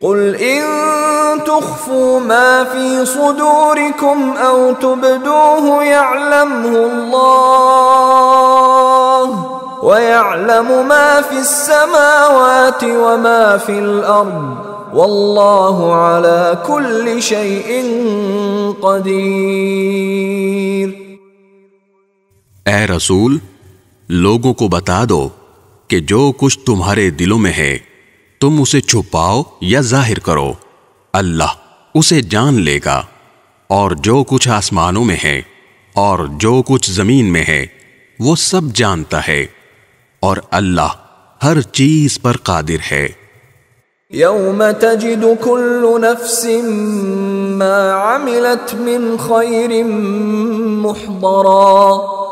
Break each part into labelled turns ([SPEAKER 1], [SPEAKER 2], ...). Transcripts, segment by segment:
[SPEAKER 1] قل ان تخفوا ما في صدوركم او تبدوه يعلمه الله ويعلم ما في السماوات وما في الارض واللہ علی کل شیء قدیر۔
[SPEAKER 2] اے رسول، لوگوں کو بتا دو کہ جو کچھ تمہارے دلوں میں ہے تم اسے چھپاؤ یا ظاہر کرو، اللہ اسے جان لے گا، اور جو کچھ آسمانوں میں ہے اور جو کچھ زمین میں ہے وہ سب جانتا ہے، اور اللہ ہر چیز پر قادر ہے۔
[SPEAKER 1] یوم تجد کل نفس ما عملت من خیر محضرا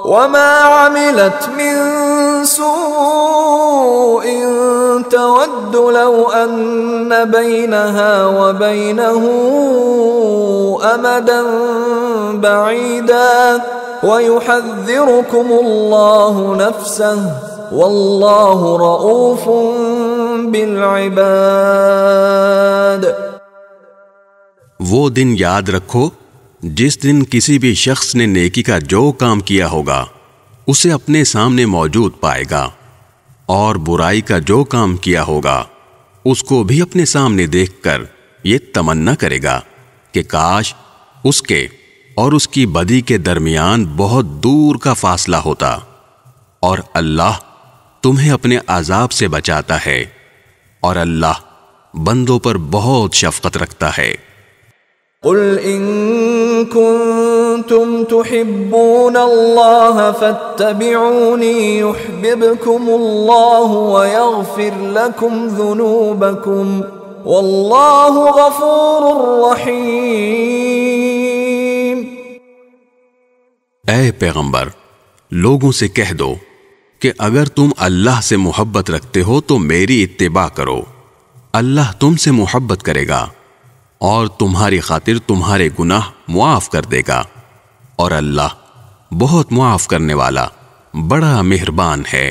[SPEAKER 1] وما عملت من سوء تود لو ان بینها وبینه امدا بعیدا ويحذركم اللہ نفسه واللہ رؤوف بالعباد۔
[SPEAKER 2] وہ دن یاد رکھو جس دن کسی بھی شخص نے نیکی کا جو کام کیا ہوگا اسے اپنے سامنے موجود پائے گا، اور برائی کا جو کام کیا ہوگا اس کو بھی اپنے سامنے دیکھ کر یہ تمنا کرے گا کہ کاش اس کے اور اس کی بدی کے درمیان بہت دور کا فاصلہ ہوتا، اور اللہ تمہیں اپنے عذاب سے بچاتا ہے، اور اللہ بندوں پر بہت شفقت رکھتا ہے۔
[SPEAKER 1] قل ان کنتم تحبون اللہ فاتبعونی یحببکم اللہ ویغفر لکم ذنوبکم واللہ غفور رحیم۔
[SPEAKER 2] اے پیغمبر، لوگوں سے کہہ دو کہ اگر تم اللہ سے محبت رکھتے ہو تو میری اتباع کرو، اللہ تم سے محبت کرے گا اور تمہاری خاطر تمہارے گناہ معاف کر دے گا، اور اللہ بہت معاف کرنے والا بڑا مہربان ہے۔